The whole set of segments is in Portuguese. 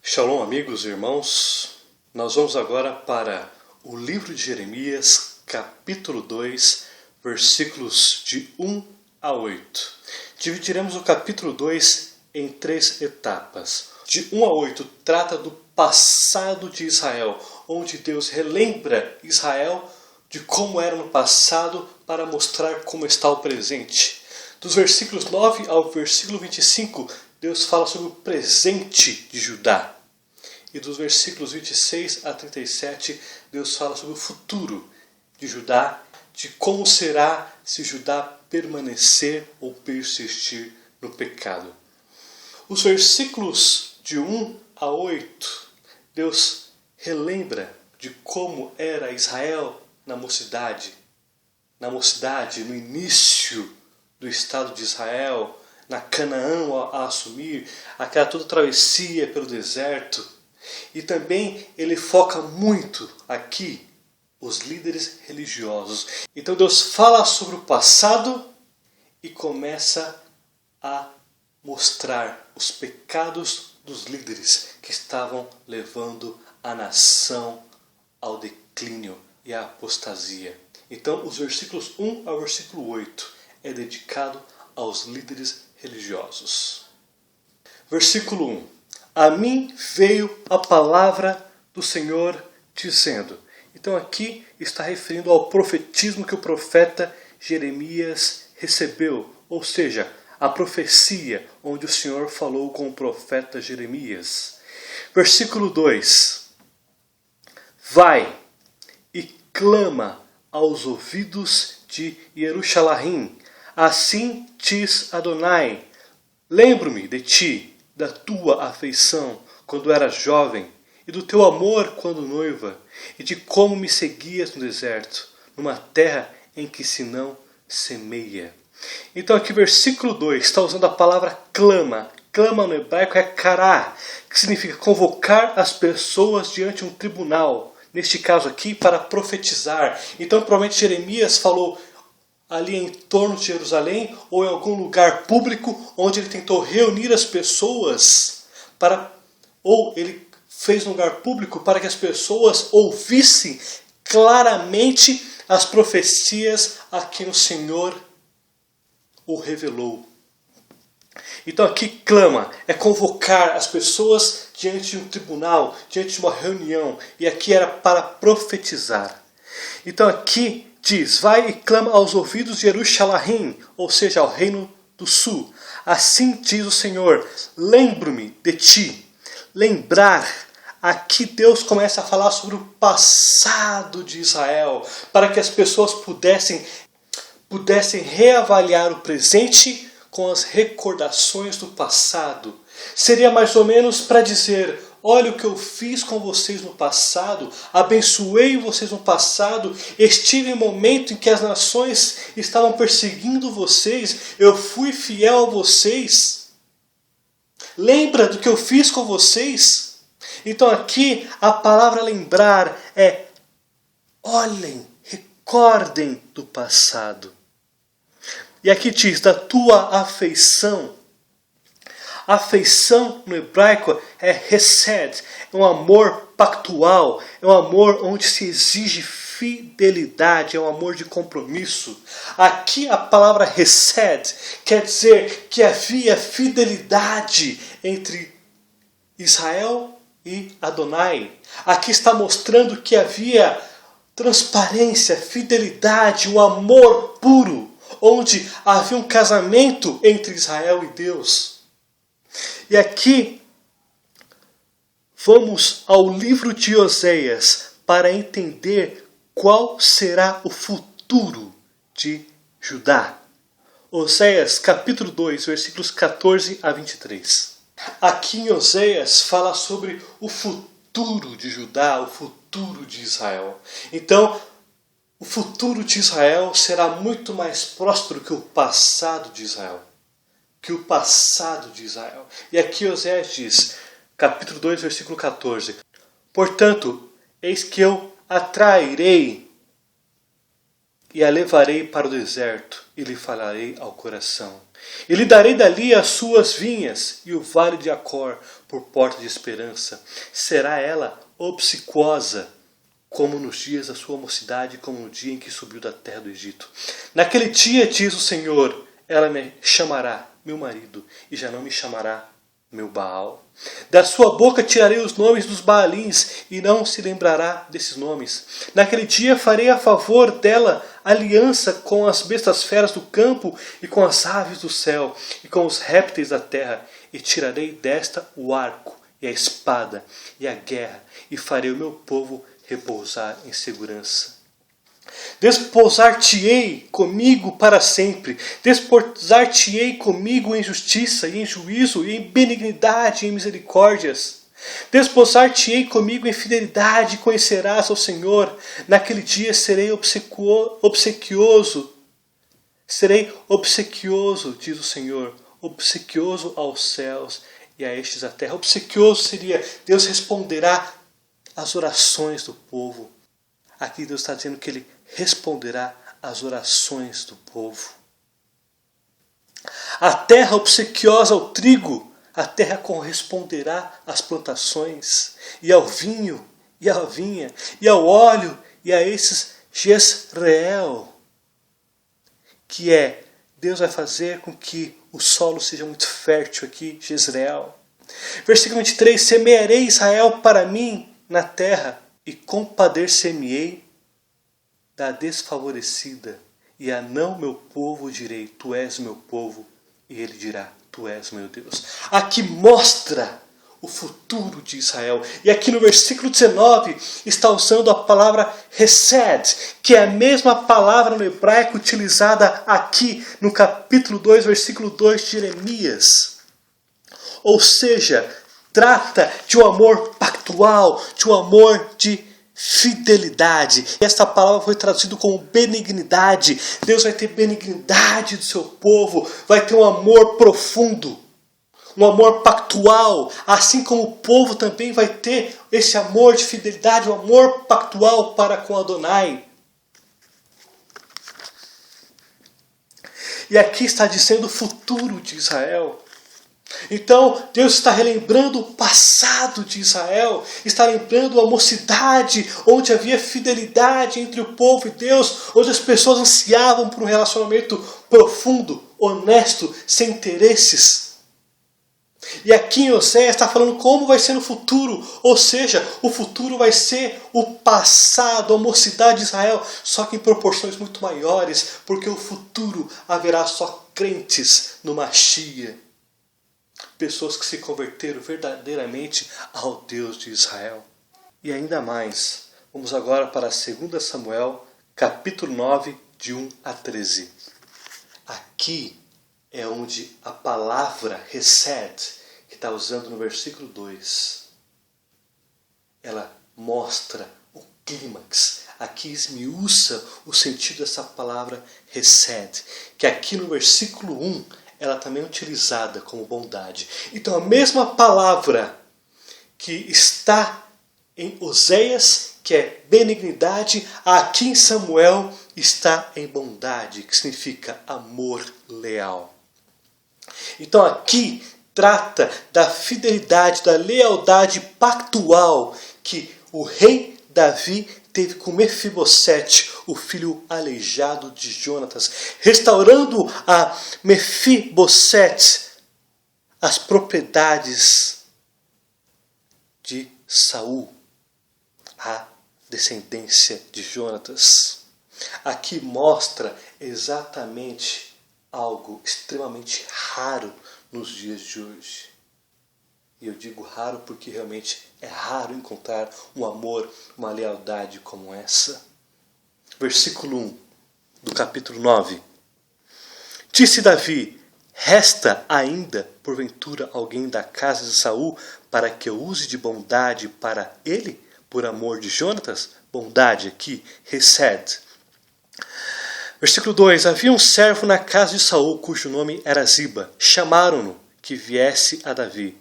Shalom, amigos e irmãos. Nós vamos agora para o livro de Jeremias, capítulo 2, versículos de 1 a 8. Dividiremos o capítulo 2 em 3 etapas. De 1 a 8 trata do passado de Israel, onde Deus relembra Israel de como era no passado para mostrar como está o presente. Dos versículos 9 ao versículo 25, Deus fala sobre o presente de Judá. E dos versículos 26 a 37, Deus fala sobre o futuro de Judá, de como será se Judá permanecer ou persistir no pecado. Os versículos de 1 a 8, Deus relembra de como era Israel na mocidade, no início do Estado de Israel, na Canaã a assumir, aquela toda travessia pelo deserto. E também ele foca muito aqui os líderes religiosos. Então Deus fala sobre o passado e começa a mostrar os pecados dos líderes que estavam levando a nação ao declínio e à apostasia. Então os versículos 1 ao versículo 8 é dedicado aos líderes religiosos. Versículo 1. A mim veio a palavra do Senhor dizendo. Então aqui está referindo ao profetismo que o profeta Jeremias recebeu. Ou seja, a profecia onde o Senhor falou com o profeta Jeremias. Versículo 2. Vai e clama aos ouvidos de Jerusalém. Assim diz Adonai, lembro-me de ti, da tua afeição quando eras jovem, e do teu amor quando noiva, e de como me seguias no deserto, numa terra em que se não semeia. Então aqui versículo 2 está usando a palavra clama. Clama no hebraico é kará, que significa convocar as pessoas diante de um tribunal. Neste caso aqui, para profetizar. Então provavelmente Jeremias falou ali em torno de Jerusalém ou em algum lugar público onde ele tentou reunir as pessoas ou ele fez um lugar público para que as pessoas ouvissem claramente as profecias a quem o Senhor o revelou. Então aqui clama, é convocar as pessoas diante de um tribunal, diante de uma reunião, e aqui era para profetizar. Então aqui diz, vai e clama aos ouvidos de Jerusalém, ou seja, ao reino do sul. Assim diz o Senhor, lembro-me de ti. Lembrar, aqui Deus começa a falar sobre o passado de Israel, para que as pessoas pudessem reavaliar o presente com as recordações do passado. Seria mais ou menos para dizer, olha o que eu fiz com vocês no passado, abençoei vocês no passado, estive em momento em que as nações estavam perseguindo vocês, eu fui fiel a vocês. Lembra do que eu fiz com vocês? Então aqui a palavra lembrar é, olhem, recordem do passado. E aqui diz, da tua afeição. Afeição no hebraico é hesed, é um amor pactual, é um amor onde se exige fidelidade, é um amor de compromisso. Aqui a palavra hesed quer dizer que havia fidelidade entre Israel e Adonai. Aqui está mostrando que havia transparência, fidelidade, um amor puro, onde havia um casamento entre Israel e Deus. E aqui vamos ao livro de Oséias para entender qual será o futuro de Judá. Oséias capítulo 2, versículos 14 a 23. Aqui em Oséias fala sobre o futuro de Judá, o futuro de Israel. Então, o futuro de Israel será muito mais próspero que o passado de Israel. E aqui Oséias diz, capítulo 2, versículo 14. Portanto, eis que eu atrairei e a levarei para o deserto, e lhe falarei ao coração. E lhe darei dali as suas vinhas, e o vale de Acor por porta de esperança. Será ela obsequiosa, como nos dias da sua mocidade, como no dia em que subiu da terra do Egito. Naquele dia, diz o Senhor, ela me chamará meu marido, e já não me chamará meu Baal. Da sua boca tirarei os nomes dos Baalins, e não se lembrará desses nomes. Naquele dia farei a favor dela aliança com as bestas feras do campo, e com as aves do céu, e com os répteis da terra, e tirarei desta o arco, e a espada, e a guerra, e farei o meu povo repousar em segurança. Desposar-te-ei comigo para sempre. Desposar-te-ei comigo em justiça e em juízo, e em benignidade e em misericórdias. Desposar-te-ei comigo em fidelidade, e conhecerás ao Senhor. Naquele dia serei obsequioso. Serei obsequioso, diz o Senhor, obsequioso aos céus e a estes da terra. Obsequioso seria, Deus responderá às orações do povo. Aqui Deus está dizendo que Ele responderá às orações do povo. A terra obsequiosa ao trigo, a terra corresponderá às plantações, e ao vinho, e à vinha, e ao óleo, e a esses Jezreel, que é, Deus vai fazer com que o solo seja muito fértil aqui, Jezreel. Versículo 23, semearei Israel para mim na terra, e compadecer-me-ei da desfavorecida, e a não meu povo direi, tu és meu povo, e ele dirá, tu és meu Deus. Aqui mostra o futuro de Israel. E aqui no versículo 19 está usando a palavra Hesed, que é a mesma palavra no hebraico utilizada aqui no capítulo 2, versículo 2 de Jeremias. Ou seja, trata de um amor pactual, de um amor de fidelidade. Esta palavra foi traduzida como benignidade. Deus vai ter benignidade do seu povo, vai ter um amor profundo, um amor pactual, assim como o povo também vai ter esse amor de fidelidade, um amor pactual para com Adonai. E aqui está dizendo o futuro de Israel. Então Deus está relembrando o passado de Israel, está lembrando a mocidade, onde havia fidelidade entre o povo e Deus, onde as pessoas ansiavam por um relacionamento profundo, honesto, sem interesses. E aqui em Oséias está falando como vai ser no futuro, ou seja, o futuro vai ser o passado, a mocidade de Israel, só que em proporções muito maiores, porque o futuro haverá só crentes no Mashiach. Pessoas que se converteram verdadeiramente ao Deus de Israel. E ainda mais, vamos agora para 2 Samuel, capítulo 9, de 1 a 13. Aqui é onde a palavra Hesed, que está usando no versículo 2, ela mostra o clímax. Aqui esmiuça o sentido dessa palavra Hesed, que aqui no versículo 1, ela também é utilizada como bondade. Então a mesma palavra que está em Oséias, que é benignidade, aqui em Samuel está em bondade, que significa amor leal. Então aqui trata da fidelidade, da lealdade pactual que o rei Davi teve com Mefibosete, o filho aleijado de Jonatas, restaurando a Mefibosete as propriedades de Saul, a descendência de Jonatas. Aqui mostra exatamente algo extremamente raro nos dias de hoje. E eu digo raro porque realmente é raro encontrar um amor, uma lealdade como essa. Versículo 1 do capítulo 9. Disse Davi, resta ainda, porventura, alguém da casa de Saul para que eu use de bondade para ele, por amor de Jonatas? Bondade aqui, Hesed. Versículo 2. Havia um servo na casa de Saul, cujo nome era Ziba. Chamaram-no que viesse a Davi.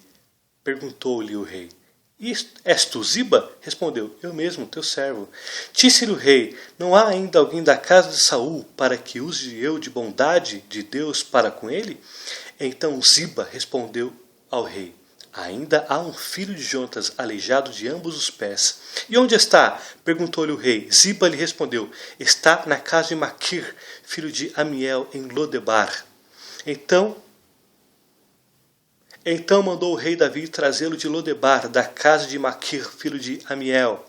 Perguntou-lhe o rei, És tu Ziba? Respondeu, eu mesmo, teu servo. Disse-lhe o rei, não há ainda alguém da casa de Saul para que use eu de bondade de Deus para com ele? Então Ziba respondeu ao rei, ainda há um filho de Jonatas aleijado de ambos os pés. E onde está? Perguntou-lhe o rei. Ziba lhe respondeu, está na casa de Maquir, filho de Amiel, em Lodebar. Então mandou o rei Davi trazê-lo de Lodebar, da casa de Maquir, filho de Amiel.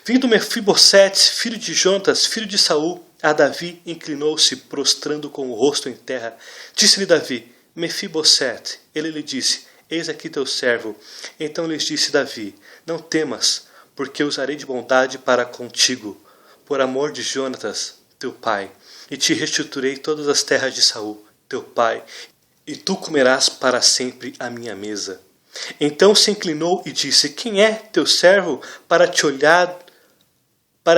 Vindo Mefibosete, filho de Jonatas, filho de Saul, a Davi inclinou-se, prostrando com o rosto em terra. Disse-lhe Davi, Mefibosete. Ele lhe disse, eis aqui teu servo. Então lhes disse Davi, não temas, porque usarei de bondade para contigo, por amor de Jonatas, teu pai, e te restituirei todas as terras de Saul, teu pai, e tu comerás para sempre a minha mesa. Então se inclinou e disse, quem é teu servo para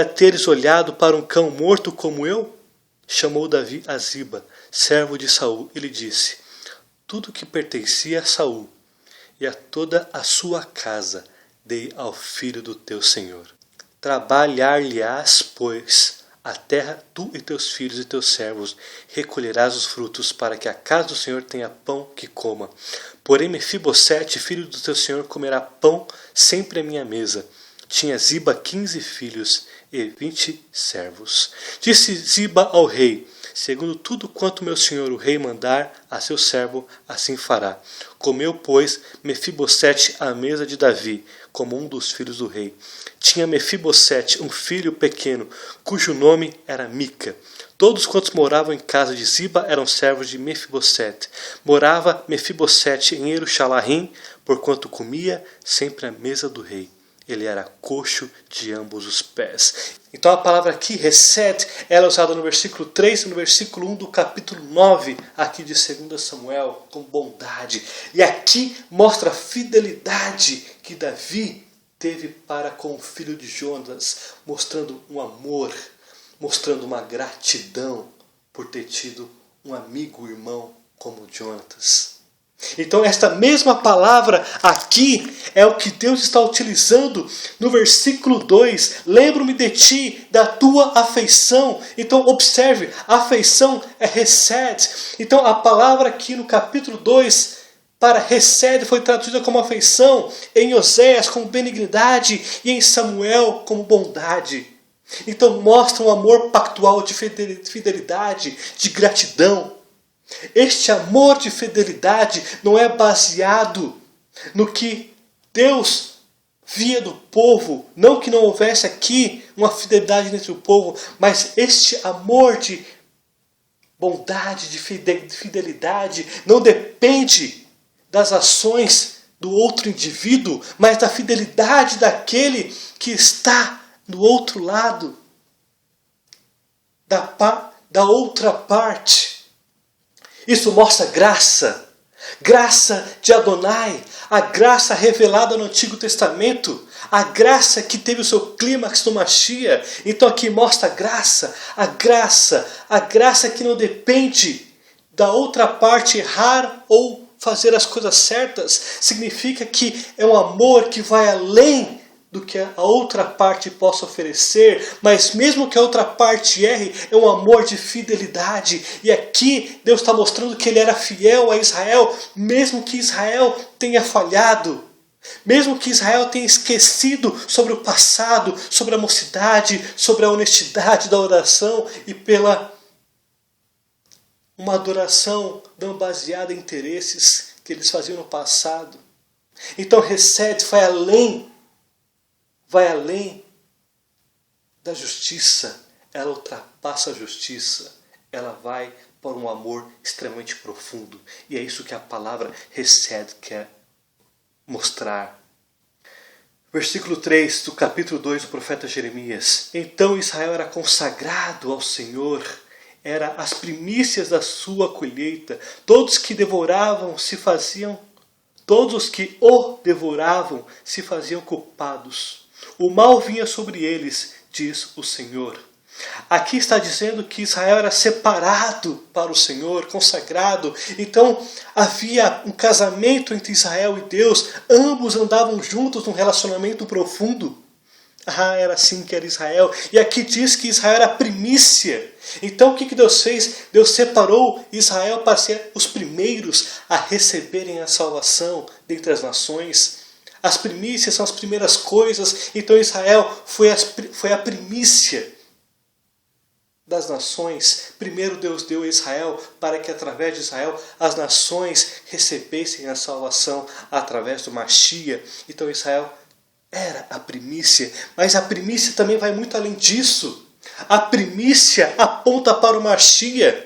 teres olhado para um cão morto como eu? Chamou Davi a Ziba, servo de Saul, e lhe disse, tudo que pertencia a Saul e a toda a sua casa dei ao filho do teu senhor. Trabalhar-lhe-ás, pois, a terra, tu e teus filhos e teus servos, recolherás os frutos, para que a casa do Senhor tenha pão que coma. Porém Mefibosete, filho do teu senhor, comerá pão sempre à minha mesa. Tinha Ziba 15 filhos e 20 servos. Disse Ziba ao rei, segundo tudo quanto meu senhor o rei mandar a seu servo, assim fará. Comeu, pois, Mefibosete à mesa de Davi, como um dos filhos do rei. Tinha Mefibosete um filho pequeno, cujo nome era Mica. Todos quantos moravam em casa de Ziba eram servos de Mefibosete. Morava Mefibosete em Eruxalaim, porquanto comia sempre à mesa do rei. Ele era coxo de ambos os pés. Então a palavra aqui, Hesed, ela é usada no versículo 3 e no versículo 1 do capítulo 9, aqui de 2 Samuel, com bondade. E aqui mostra a fidelidade que Davi teve para com o filho de Jonatas, mostrando um amor, mostrando uma gratidão por ter tido um amigo, irmão como Jonatas. Então esta mesma palavra aqui é o que Deus está utilizando no versículo 2. Lembro-me de ti, da tua afeição. Então observe, afeição é Hesed. Então a palavra aqui no capítulo 2 para Hesed foi traduzida como afeição, em Oséias como benignidade e em Samuel como bondade. Então mostra um amor pactual de fidelidade, de gratidão. Este amor de fidelidade não é baseado no que Deus via do povo, não que não houvesse aqui uma fidelidade entre o povo, mas este amor de bondade, de fidelidade, não depende das ações do outro indivíduo, mas da fidelidade daquele que está do outro lado, da outra parte. Isso mostra graça de Adonai, a graça revelada no Antigo Testamento, a graça que teve o seu clímax no Mashiach. Então aqui mostra a graça que não depende da outra parte errar ou fazer as coisas certas. Significa que é um amor que vai além do que a outra parte possa oferecer, mas mesmo que a outra parte erre, é um amor de fidelidade. E aqui Deus está mostrando que Ele era fiel a Israel, mesmo que Israel tenha falhado, mesmo que Israel tenha esquecido sobre o passado, sobre a mocidade, sobre a honestidade da oração e pela uma adoração não baseada em interesses que eles faziam no passado. Então Hesed vai além da justiça, ela ultrapassa a justiça, ela vai para um amor extremamente profundo. E é isso que a palavra Hesed quer mostrar. Versículo 3 do capítulo 2 do profeta Jeremias. Então Israel era consagrado ao Senhor, era as primícias da sua colheita. Todos os que o devoravam se faziam culpados. O mal vinha sobre eles, diz o Senhor. Aqui está dizendo que Israel era separado para o Senhor, consagrado. Então havia um casamento entre Israel e Deus. Ambos andavam juntos num relacionamento profundo. Era assim que era Israel. E aqui diz que Israel era a primícia. Então o que Deus fez? Deus separou Israel para ser os primeiros a receberem a salvação dentre as nações. As primícias são as primeiras coisas. Então Israel foi a primícia das nações. Primeiro Deus deu a Israel para que através de Israel as nações recebessem a salvação através do Mashiach. Então Israel era a primícia, mas a primícia também vai muito além disso. A primícia aponta para o Mashiach.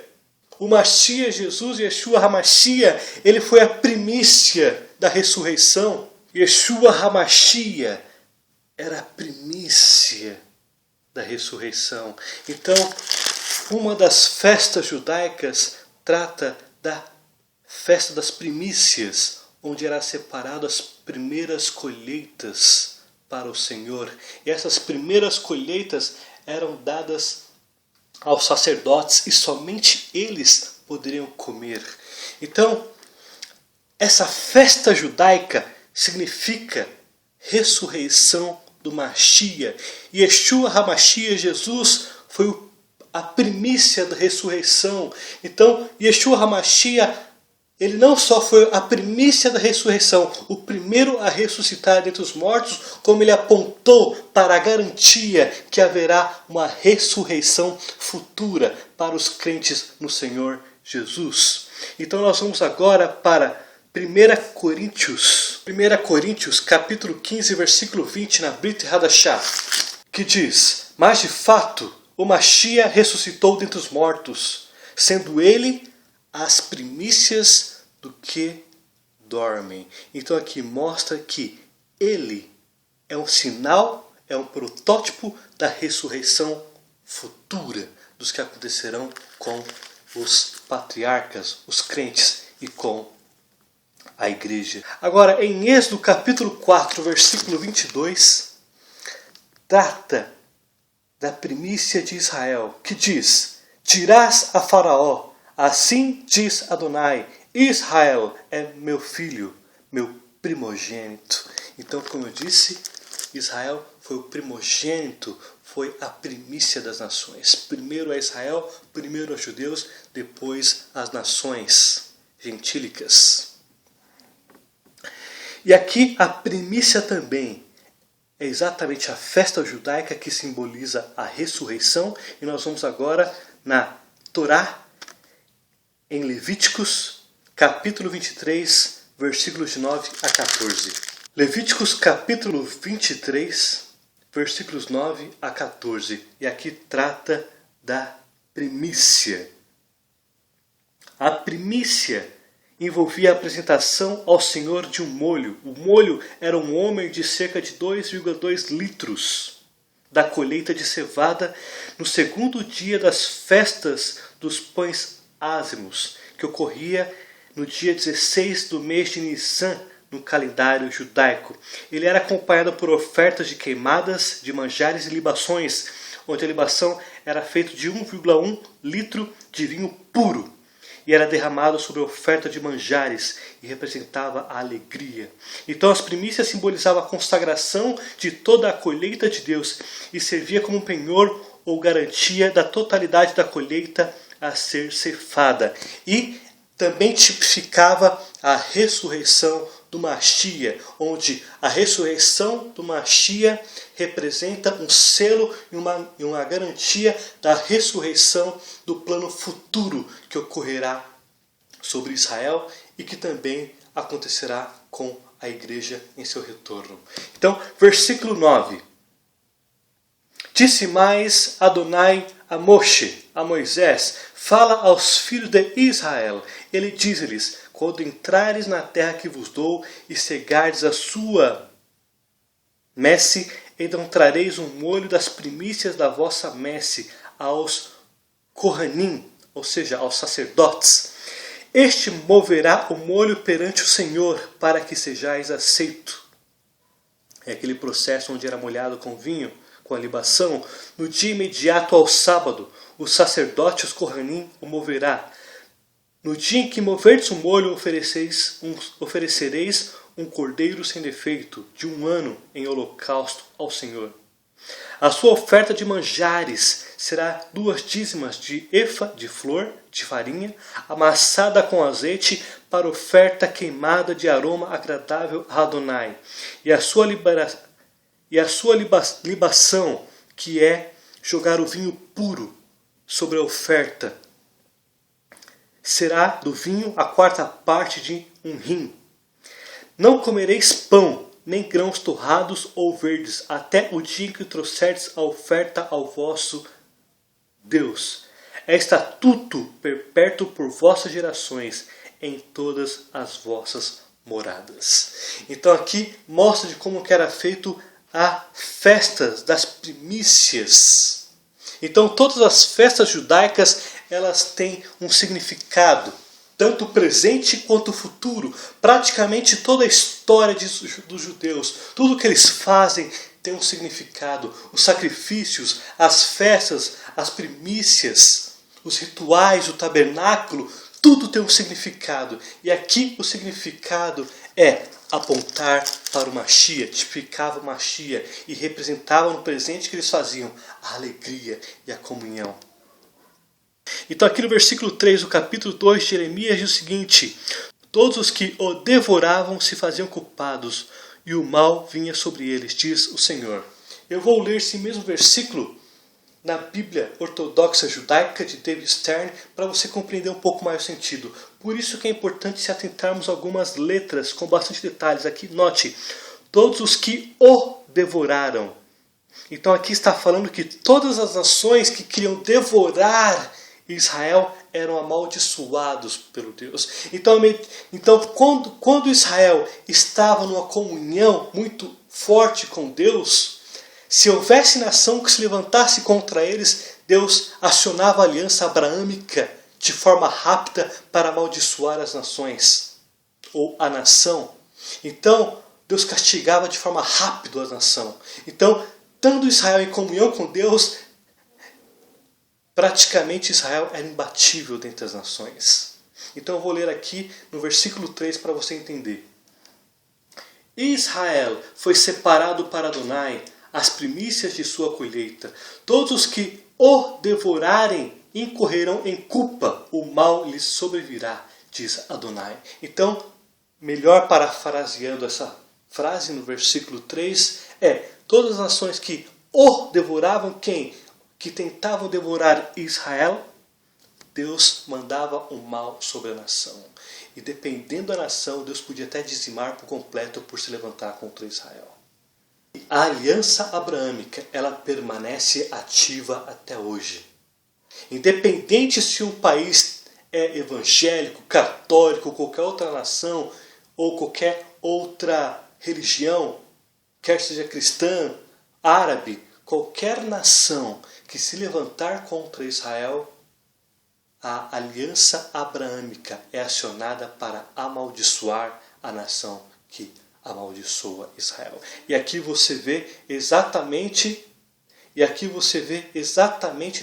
O Mashiach, Jesus, Yeshua HaMashiach, ele foi a primícia da ressurreição. Yeshua HaMashiach era a primícia da ressurreição. Então, uma das festas judaicas trata da festa das primícias, onde eram separadas as primeiras colheitas para o Senhor. E essas primeiras colheitas eram dadas aos sacerdotes e somente eles poderiam comer. Então, essa festa judaica significa ressurreição do Mashiach. Yeshua HaMashiach, Jesus, foi a primícia da ressurreição. Então, Yeshua HaMashiach, ele não só foi a primícia da ressurreição, o primeiro a ressuscitar dentre os mortos, como ele apontou para a garantia que haverá uma ressurreição futura para os crentes no Senhor Jesus. Então nós vamos agora para 1 Coríntios capítulo 15, versículo 20, na Brit Hadashah, que diz: mas de fato o Mashiach ressuscitou dentre os mortos, sendo ele as primícias do que dormem. Então aqui mostra que ele é um sinal, é um protótipo da ressurreição futura, dos que acontecerão com os patriarcas, os crentes e com a igreja. Agora, em Êxodo capítulo 4, versículo 22, trata da primícia de Israel, que diz: dirás a Faraó, assim diz Adonai, Israel é meu filho, meu primogênito. Então, como eu disse, Israel foi o primogênito, foi a primícia das nações. Primeiro é Israel, primeiro os judeus, depois as nações gentílicas. E aqui a primícia também é exatamente a festa judaica que simboliza a ressurreição. E nós vamos agora na Torá, em Levíticos, capítulo 23, versículos de 9 a 14. Levíticos, capítulo 23, versículos 9 a 14. E aqui trata da primícia. A primícia envolvia a apresentação ao Senhor de um molho. O molho era um homem de cerca de 2,2 litros da colheita de cevada no segundo dia das festas dos pães ázimos, que ocorria no dia 16 do mês de Nissan, no calendário judaico. Ele era acompanhado por ofertas de queimadas, de manjares e libações, onde a libação era feita de 1,1 litro de vinho puro, e era derramado sobre a oferta de manjares, e representava a alegria. Então as primícias simbolizavam a consagração de toda a colheita de Deus, e servia como um penhor ou garantia da totalidade da colheita a ser ceifada. E também tipificava a ressurreição do Mashiach, onde a ressurreição do Mashiach representa um selo e uma garantia da ressurreição do plano futuro que ocorrerá sobre Israel e que também acontecerá com a igreja em seu retorno. Então, versículo 9. Disse mais Adonai a Moshe, a Moisés: fala aos filhos de Israel. Ele diz-lhes: quando entrares na terra que vos dou e cegardes a sua messe, então trareis um molho das primícias da vossa messe aos Kohanim, ou seja, aos sacerdotes. Este moverá o molho perante o Senhor, para que sejais aceito. É aquele processo onde era molhado com vinho, com a libação, no dia imediato ao sábado, o sacerdote, os Kohanim, o moverá. No dia em que moverdes o molho, oferecereis um cordeiro sem defeito, de 1 ano, em holocausto ao Senhor. A sua oferta de manjares será 2 dízimas de efa de flor de farinha, amassada com azeite, para oferta queimada de aroma agradável a Adonai. E a sua libação, que é jogar o vinho puro sobre a oferta, será do vinho a 4ª parte de 1 hin. Não comereis pão, nem grãos torrados ou verdes, até o dia em que trouxerdes a oferta ao vosso Deus. É estatuto perpétuo por vossas gerações, em todas as vossas moradas. Então aqui mostra de como que era feito a festa das primícias. Então todas as festas judaicas, elas têm um significado, tanto presente quanto futuro. Praticamente toda a história dos judeus, tudo que eles fazem tem um significado. Os sacrifícios, as festas, as primícias, os rituais, o tabernáculo, tudo tem um significado. E aqui o significado é apontar para o Mashiach, tipificava o Mashiach e representava no presente que eles faziam a alegria e a comunhão. Então aqui no versículo 3 do capítulo 2 de Jeremias diz o seguinte: todos os que o devoravam se faziam culpados, e o mal vinha sobre eles, diz o Senhor. Eu vou ler esse mesmo versículo na Bíblia Ortodoxa Judaica de David Stern para você compreender um pouco mais o sentido. Por isso que é importante se atentarmos a algumas letras com bastante detalhes. Aqui, note, todos os que o devoraram. Então aqui está falando que todas as nações que queriam devorar Israel eram amaldiçoados pelo Deus. Então quando Israel estava numa comunhão muito forte com Deus, se houvesse nação que se levantasse contra eles, Deus acionava a aliança abraâmica de forma rápida para amaldiçoar as nações, ou a nação. Então Deus castigava de forma rápida a nação. Então, estando Israel em comunhão com Deus, praticamente Israel era imbatível dentre as nações. Então eu vou ler aqui no versículo 3 para você entender. Israel foi separado para Adonai, as primícias de sua colheita. Todos os que o devorarem incorrerão em culpa, o mal lhes sobrevirá, diz Adonai. Então, melhor parafraseando essa frase no versículo 3, todas as nações que o devoravam, quem? Que tentavam devorar Israel, Deus mandava um mal sobre a nação. E dependendo da nação, Deus podia até dizimar por completo por se levantar contra Israel. A aliança abraâmica, ela permanece ativa até hoje. Independente se um país é evangélico, católico, qualquer outra nação, ou qualquer outra religião, quer seja cristã, árabe, qualquer nação que se levantar contra Israel, a aliança abraâmica é acionada para amaldiçoar a nação que amaldiçoa Israel. E aqui você vê exatamente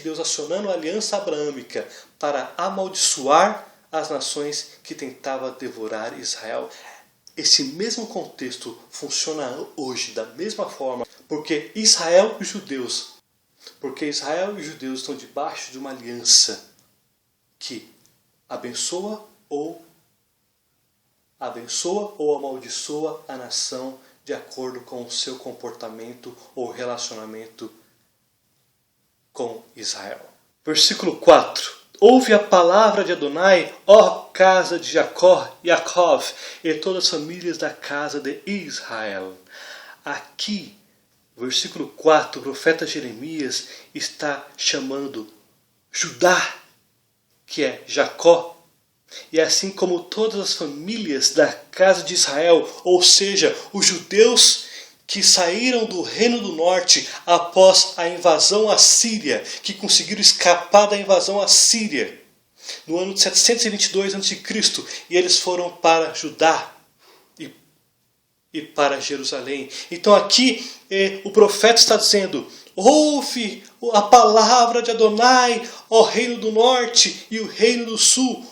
Deus acionando a aliança abraâmica para amaldiçoar as nações que tentavam devorar Israel. Esse mesmo contexto funciona hoje da mesma forma, porque Israel e os judeus estão debaixo de uma aliança que abençoa ou amaldiçoa a nação de acordo com o seu comportamento ou relacionamento com Israel. Versículo 4. Ouve a palavra de Adonai, ó casa de Jacó, Yaakov, e todas as famílias da casa de Israel. Aqui, versículo 4, o profeta Jeremias está chamando Judá, que é Jacó, e assim como todas as famílias da casa de Israel, ou seja, os judeus que saíram do Reino do Norte após a invasão assíria, que conseguiram escapar da invasão assíria no ano de 722 a.C., e eles foram para Judá. e para Jerusalém. Então aqui o profeta está dizendo: ouve a palavra de Adonai, ó reino do norte e o reino do sul.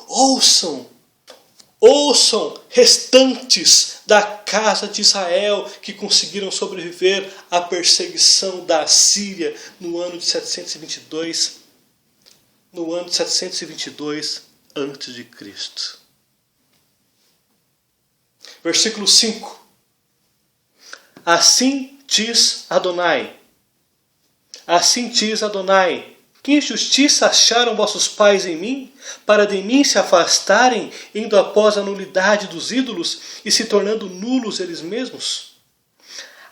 Ouçam restantes da casa de Israel que conseguiram sobreviver à perseguição da Assíria no ano de 722. No ano de 722 a.C. Versículo 5. Assim diz Adonai, que injustiça acharam vossos pais em mim, para de mim se afastarem, indo após a nulidade dos ídolos e se tornando nulos eles mesmos?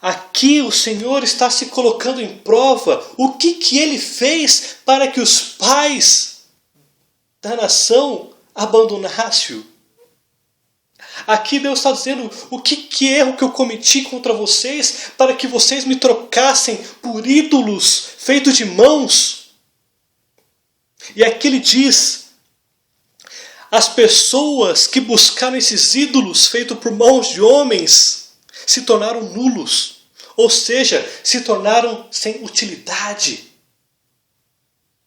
Aqui o Senhor está se colocando em prova o que ele fez para que os pais da nação abandonassem-o. Aqui Deus está dizendo o que erro que eu cometi contra vocês para que vocês me trocassem por ídolos feitos de mãos. E aqui ele diz: as pessoas que buscaram esses ídolos feitos por mãos de homens se tornaram nulos, ou seja, se tornaram sem utilidade,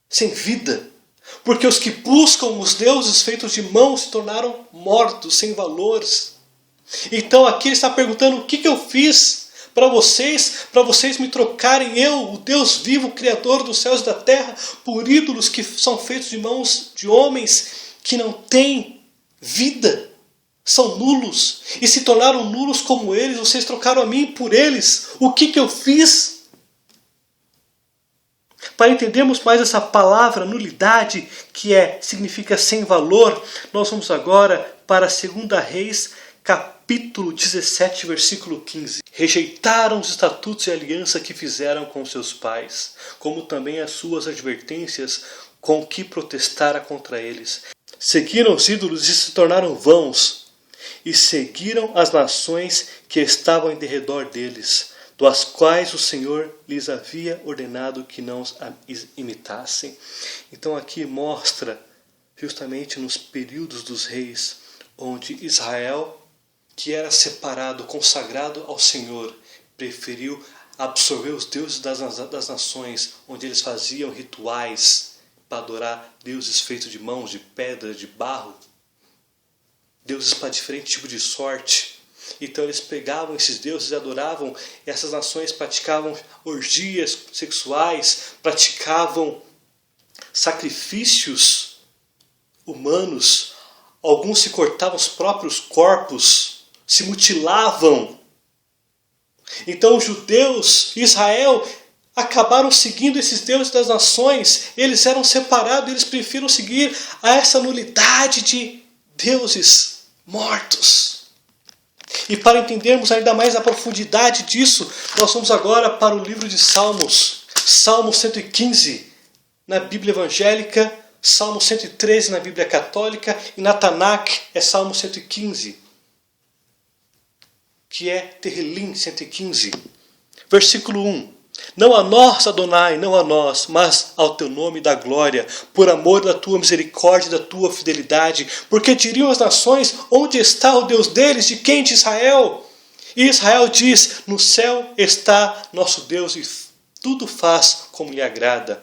sem vida. Porque os que buscam os deuses feitos de mãos se tornaram mortos, sem valores. Então aqui ele está perguntando: o que eu fiz para vocês me trocarem, eu, o Deus vivo, Criador dos céus e da terra, por ídolos que são feitos de mãos de homens que não têm vida, são nulos, e se tornaram nulos como eles. Vocês trocaram a mim por eles. O que eu fiz? Para entendermos mais essa palavra nulidade, que significa sem valor, nós vamos agora para 2 Reis, capítulo 17, versículo 15. Rejeitaram os estatutos e a aliança que fizeram com seus pais, como também as suas advertências com que protestara contra eles. Seguiram os ídolos e se tornaram vãos, e seguiram as nações que estavam em derredor deles, das quais o Senhor lhes havia ordenado que não os imitassem. Então aqui mostra justamente nos períodos dos reis, onde Israel, que era separado, consagrado ao Senhor, preferiu absorver os deuses das nações, onde eles faziam rituais para adorar deuses feitos de mãos, de pedra, de barro, deuses para diferente tipo de sorte. Então eles pegavam esses deuses e adoravam. Essas nações praticavam orgias sexuais, praticavam sacrifícios humanos. Alguns se cortavam os próprios corpos, se mutilavam. Então os judeus, Israel, acabaram seguindo esses deuses das nações. Eles eram separados, eles preferiram seguir a essa nulidade de deuses mortos. E para entendermos ainda mais a profundidade disso, nós vamos agora para o livro de Salmos. Salmo 115 na Bíblia Evangélica, Salmo 113 na Bíblia Católica, e na Tanakh é Salmo 115, que é Terrilim 115. Versículo 1. Não a nós, Adonai, não a nós, mas ao teu nome da glória, por amor da tua misericórdia e da tua fidelidade. Porque diriam as nações: onde está o Deus deles, de quem? De Israel. E Israel diz: no céu está nosso Deus e tudo faz como lhe agrada.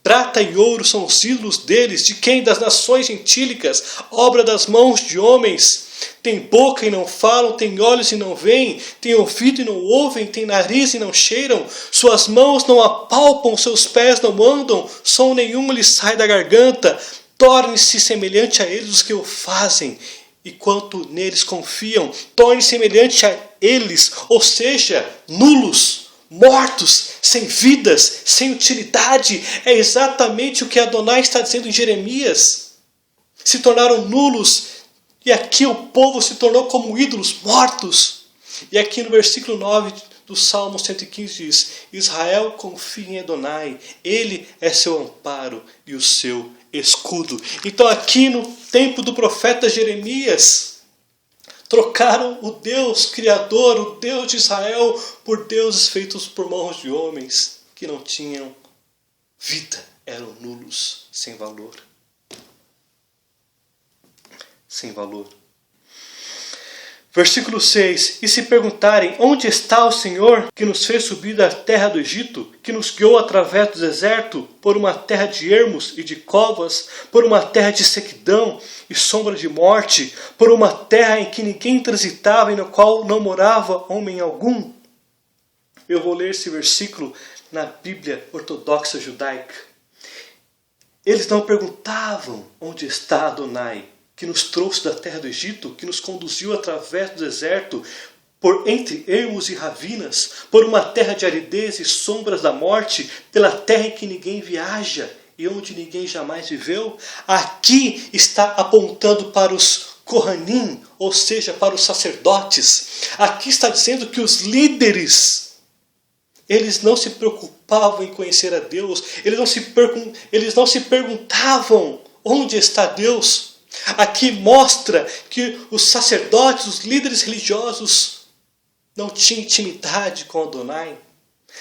Prata e ouro são os ídolos deles, de quem? Das nações gentílicas, obra das mãos de homens. Tem boca e não falam, tem olhos e não veem, tem ouvido e não ouvem, tem nariz e não cheiram, suas mãos não apalpam, seus pés não andam, som nenhum lhes sai da garganta. Torne-se semelhante a eles os que o fazem, e quanto neles confiam, torne semelhante a eles, ou seja, nulos, mortos, sem vidas, sem utilidade. É exatamente o que Adonai está dizendo em Jeremias. Se tornaram nulos. E aqui o povo se tornou como ídolos, mortos. E aqui no versículo 9 do Salmo 115 diz: Israel confia em Adonai, ele é seu amparo e o seu escudo. Então aqui no tempo do profeta Jeremias, trocaram o Deus Criador, o Deus de Israel, por deuses feitos por mãos de homens que não tinham vida, eram nulos, sem valor. Sem valor. Versículo 6. E se perguntarem, onde está o Senhor que nos fez subir da terra do Egito, que nos guiou através do deserto, por uma terra de ermos e de covas, por uma terra de sequidão e sombra de morte, por uma terra em que ninguém transitava e na qual não morava homem algum? Eu vou ler esse versículo na Bíblia Ortodoxa Judaica. Eles não perguntavam onde está Adonai, que nos trouxe da terra do Egito, que nos conduziu através do deserto, por entre ermos e ravinas, por uma terra de aridez e sombras da morte, pela terra em que ninguém viaja e onde ninguém jamais viveu. Aqui está apontando para os Kohanim, ou seja, para os sacerdotes. Aqui está dizendo que os líderes, eles não se preocupavam em conhecer a Deus, eles não se perguntavam onde está Deus. Aqui mostra que os sacerdotes, os líderes religiosos, não tinham intimidade com Adonai,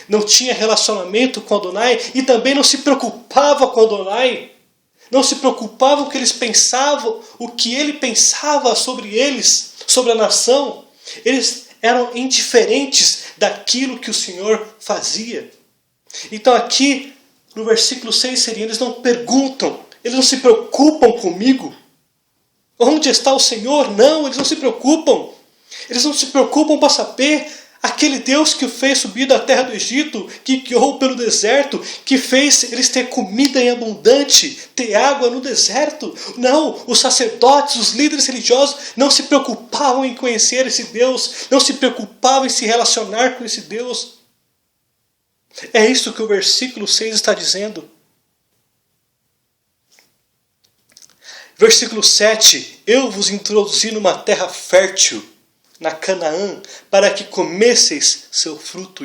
não tinha relacionamento com Adonai e também não se preocupava com Adonai, não se preocupava com o que eles pensavam, o que ele pensava sobre eles, sobre a nação. Eles eram indiferentes daquilo que o Senhor fazia. Então aqui no versículo 6 seria, eles não perguntam, eles não se preocupam comigo. Onde está o Senhor? Não, eles não se preocupam. Eles não se preocupam para saber aquele Deus que o fez subir da terra do Egito, que guiou pelo deserto, que fez eles ter comida em abundante, ter água no deserto. Não, os sacerdotes, os líderes religiosos não se preocupavam em conhecer esse Deus, não se preocupavam em se relacionar com esse Deus. É isso que o versículo 6 está dizendo. Versículo 7. Eu vos introduzi numa terra fértil, na Canaã, para que comesseis seu fruto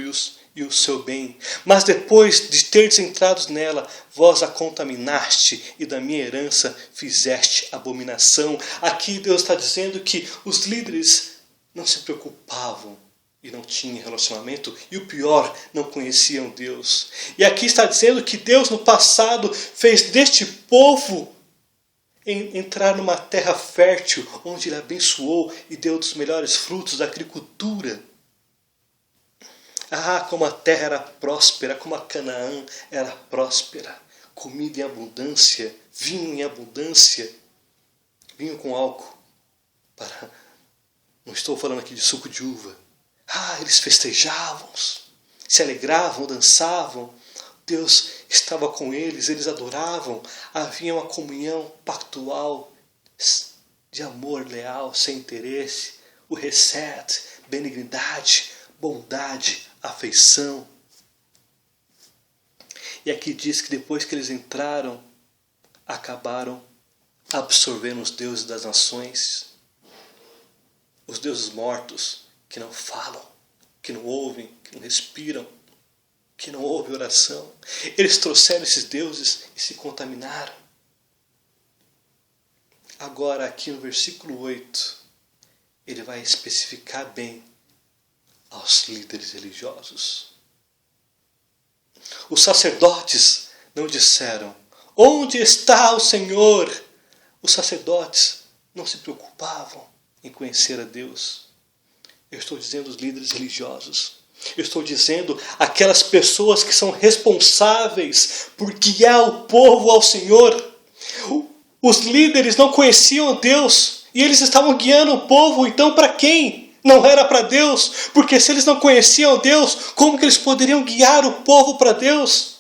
e o seu bem. Mas depois de teres entrado nela, vós a contaminaste e da minha herança fizeste abominação. Aqui Deus está dizendo que os líderes não se preocupavam e não tinham relacionamento, e o pior, não conheciam Deus. E aqui está dizendo que Deus no passado fez deste povo entrar numa terra fértil, onde ele abençoou e deu dos melhores frutos da agricultura. Ah, como a terra era próspera, como a Canaã era próspera. Comida em abundância, vinho em abundância, vinho com álcool. Não estou falando aqui de suco de uva. Ah, eles festejavam, se alegravam, dançavam. Deus estava com eles, eles adoravam, havia uma comunhão pactual de amor leal, sem interesse, o hesed, benignidade, bondade, afeição. E aqui diz que depois que eles entraram, acabaram absorvendo os deuses das nações, os deuses mortos, que não falam, que não ouvem, que não respiram, que não houve oração. Eles trouxeram esses deuses e se contaminaram. Agora aqui no versículo 8, ele vai especificar bem aos líderes religiosos. Os sacerdotes não disseram, onde está o Senhor? Os sacerdotes não se preocupavam em conhecer a Deus. Eu estou dizendo os líderes religiosos. Eu estou dizendo aquelas pessoas que são responsáveis por guiar o povo ao Senhor. Os líderes não conheciam Deus e eles estavam guiando o povo, então para quem? Não era para Deus, porque se eles não conheciam Deus, como que eles poderiam guiar o povo para Deus?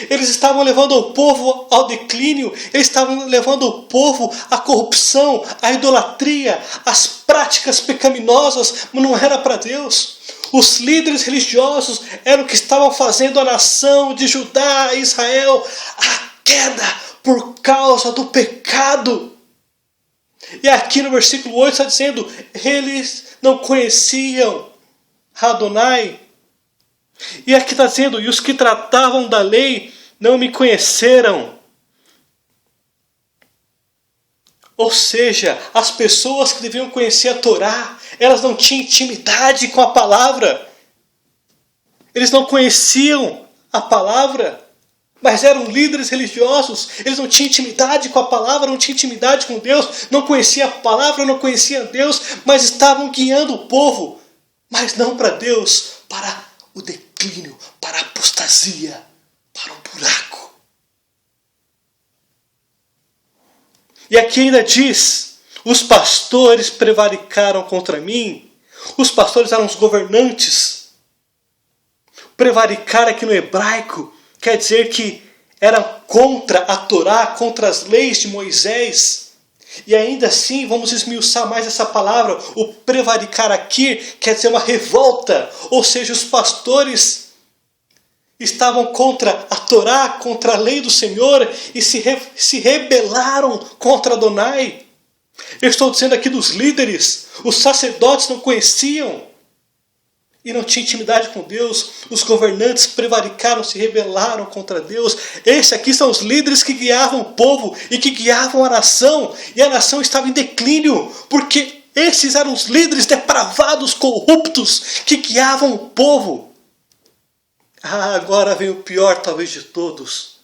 Eles estavam levando o povo ao declínio, eles estavam levando o povo à corrupção, à idolatria, às práticas pecaminosas, mas não era para Deus. Os líderes religiosos eram que estavam fazendo a nação de Judá e Israel a queda por causa do pecado. E aqui no versículo 8 está dizendo, eles não conheciam Adonai. E aqui está dizendo, e os que tratavam da lei não me conheceram. Ou seja, as pessoas que deviam conhecer a Torá, elas não tinham intimidade com a palavra. Eles não conheciam a palavra. Mas eram líderes religiosos, eles não tinham intimidade com a palavra, não tinham intimidade com Deus, não conheciam a palavra, não conheciam Deus, mas estavam guiando o povo, mas não para Deus, para o declínio, para a apostasia, para o buraco. E aqui ainda diz, os pastores prevaricaram contra mim. Os pastores eram os governantes. Prevaricar aqui no hebraico quer dizer que era contra a Torá, contra as leis de Moisés. E ainda assim, vamos esmiuçar mais essa palavra. O prevaricar aqui quer dizer uma revolta. Ou seja, os pastores estavam contra a Torá, contra a lei do Senhor e se rebelaram contra Adonai. Eu estou dizendo aqui dos líderes. Os sacerdotes não conheciam e não tinham intimidade com Deus. Os governantes prevaricaram, se rebelaram contra Deus. Esses aqui são os líderes que guiavam o povo e que guiavam a nação. E a nação estava em declínio, porque esses eram os líderes depravados, corruptos, que guiavam o povo. Agora vem o pior talvez de todos.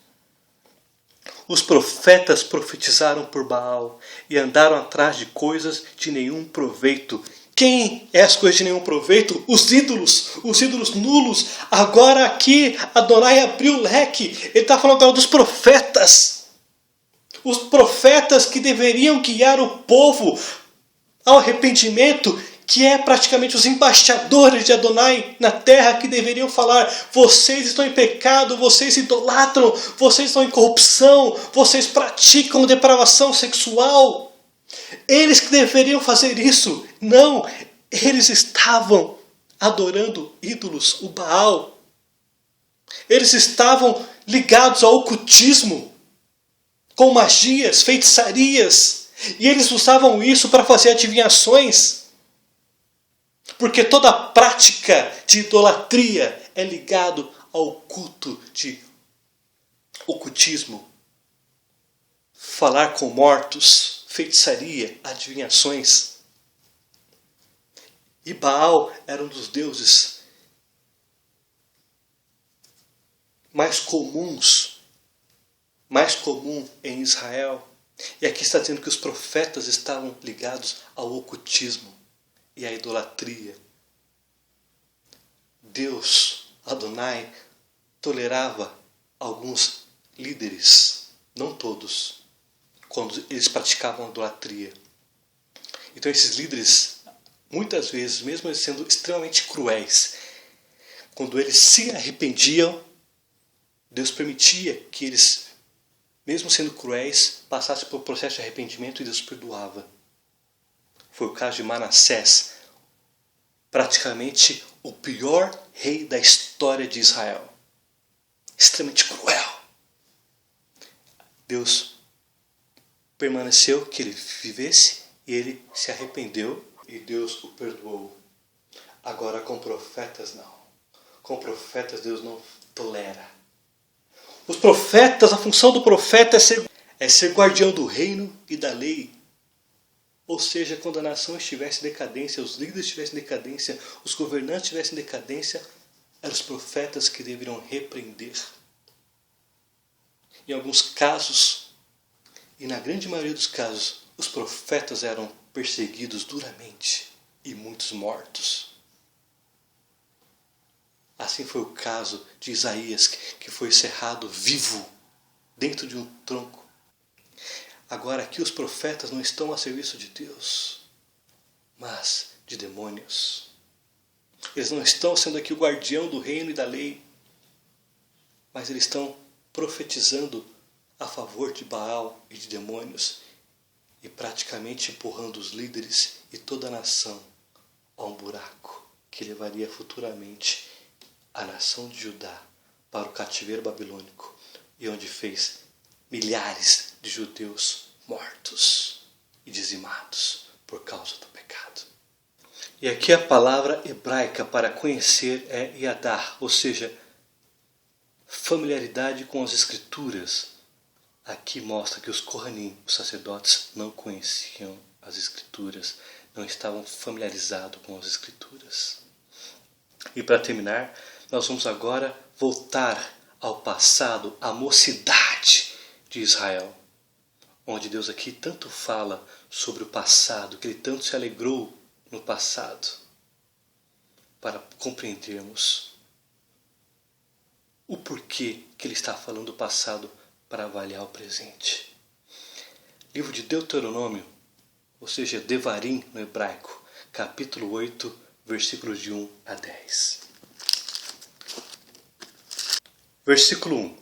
Os profetas profetizaram por Baal e andaram atrás de coisas de nenhum proveito. Quem é as coisas de nenhum proveito? Os ídolos nulos. Agora aqui Adonai abriu o leque. Ele está falando agora dos profetas. Os profetas que deveriam guiar o povo ao arrependimento, que é praticamente os embaixadores de Adonai na terra, que deveriam falar: vocês estão em pecado, vocês idolatram, vocês estão em corrupção, vocês praticam depravação sexual. Eles que deveriam fazer isso. Não, eles estavam adorando ídolos, o Baal. Eles estavam ligados ao ocultismo, com magias, feitiçarias, e eles usavam isso para fazer adivinhações. Porque toda prática de idolatria é ligado ao culto de ocultismo. Falar com mortos, feitiçaria, adivinhações. E Baal era um dos deuses mais comum em Israel. E aqui está dizendo que os profetas estavam ligados ao ocultismo e a idolatria. Deus, Adonai, tolerava alguns líderes, não todos, quando eles praticavam idolatria. Então esses líderes, muitas vezes, mesmo eles sendo extremamente cruéis, quando eles se arrependiam, Deus permitia que eles, mesmo sendo cruéis, passassem por um processo de arrependimento e Deus perdoava. Foi o caso de Manassés, praticamente o pior rei da história de Israel. Extremamente cruel. Deus permaneceu que ele vivesse e ele se arrependeu e Deus o perdoou. Agora com profetas não. Com profetas Deus não tolera. Os profetas, a função do profeta é ser guardião do reino e da lei. Ou seja, quando a nação estivesse em decadência, os líderes estivessem em decadência, os governantes estivessem em decadência, eram os profetas que deveriam repreender. Em alguns casos, e na grande maioria dos casos, os profetas eram perseguidos duramente e muitos mortos. Assim foi o caso de Isaías, que foi cerrado vivo dentro de um tronco. Agora aqui os profetas não estão a serviço de Deus, mas de demônios. Eles não estão sendo aqui o guardião do reino e da lei, mas eles estão profetizando a favor de Baal e de demônios e praticamente empurrando os líderes e toda a nação a um buraco que levaria futuramente a nação de Judá para o cativeiro babilônico e onde fez milhares de judeus mortos e dizimados por causa do pecado. E aqui a palavra hebraica para conhecer é yadar, ou seja, familiaridade com as escrituras. Aqui mostra que os Kohanim, os sacerdotes, não conheciam as escrituras, não estavam familiarizados com as escrituras. E para terminar, nós vamos agora voltar ao passado, à mocidade de Israel, onde Deus aqui tanto fala sobre o passado, que Ele tanto se alegrou no passado, para compreendermos o porquê que Ele está falando do passado para avaliar o presente. Livro de Deuteronômio, ou seja, Devarim no hebraico, capítulo 8, versículos de 1 a 10. Versículo 1.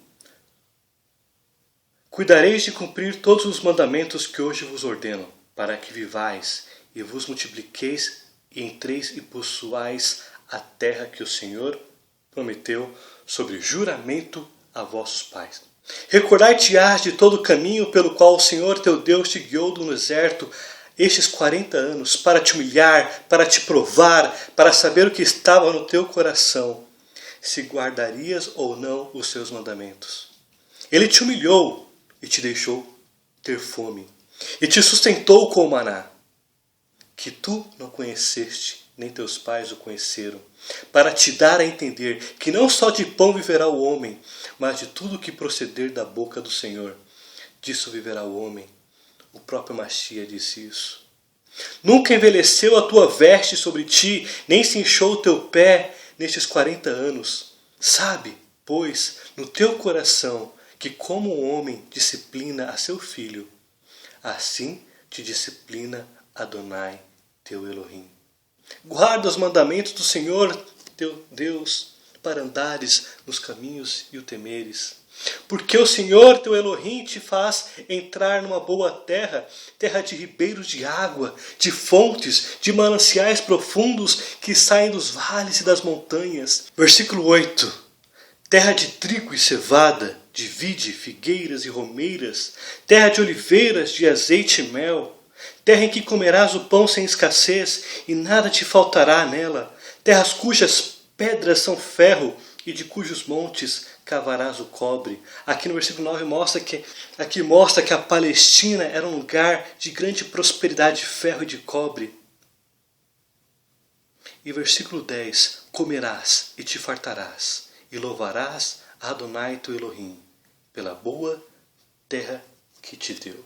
Cuidareis de cumprir todos os mandamentos que hoje vos ordeno, para que vivais e vos multipliqueis e entreis e possuais a terra que o Senhor prometeu sobre juramento a vossos pais. Recordai-te-ás de todo o caminho pelo qual o Senhor teu Deus te guiou do deserto estes 40 anos, para te humilhar, para te provar, para saber o que estava no teu coração, se guardarias ou não os seus mandamentos. Ele te humilhou e te deixou ter fome, e te sustentou com o maná, que tu não conheceste, nem teus pais o conheceram, para te dar a entender que não só de pão viverá o homem, mas de tudo que proceder da boca do Senhor. Disso viverá o homem. O próprio Machia disse isso. Nunca envelheceu a tua veste sobre ti, nem se inchou o teu pé nestes 40 anos. Sabe, pois, no teu coração, que como um homem disciplina a seu filho, assim te disciplina Adonai, teu Elohim. Guarda os mandamentos do Senhor, teu Deus, para andares nos caminhos e o temeres. Porque o Senhor, teu Elohim, te faz entrar numa boa terra, terra de ribeiros de água, de fontes, de mananciais profundos que saem dos vales e das montanhas. Versículo 8. Terra de trigo e cevada, de vide, figueiras e romeiras, terra de oliveiras, de azeite e mel, terra em que comerás o pão sem escassez e nada te faltará nela, terras cujas pedras são ferro e de cujos montes cavarás o cobre. Aqui no versículo 9 mostra que a Palestina era um lugar de grande prosperidade de ferro e de cobre. E versículo 10, comerás e te fartarás, e louvarás a Adonai teu Elohim, pela boa terra que te deu.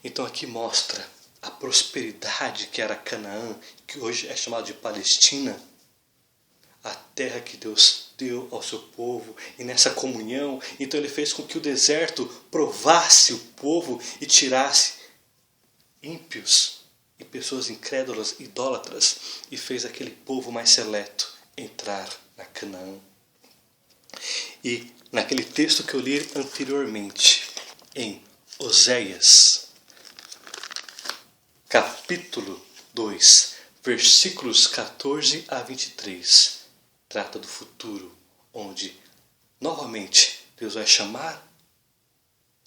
Então aqui mostra a prosperidade que era Canaã, que hoje é chamada de Palestina, a terra que Deus deu ao seu povo, e nessa comunhão, então Ele fez com que o deserto provasse o povo e tirasse ímpios e pessoas incrédulas, idólatras, e fez aquele povo mais seleto entrar na Canaã. E naquele texto que eu li anteriormente, em Oséias, capítulo 2, versículos 14 a 23, trata do futuro, onde novamente Deus vai chamar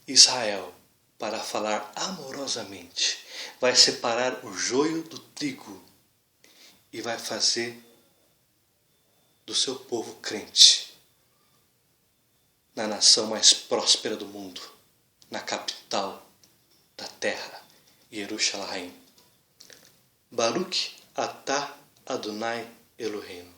Israel para falar amorosamente, vai separar o joio do trigo e vai fazer do seu povo crente na nação mais próspera do mundo, na capital da terra, Jerusalém. Baruch atah Adonai Elohim.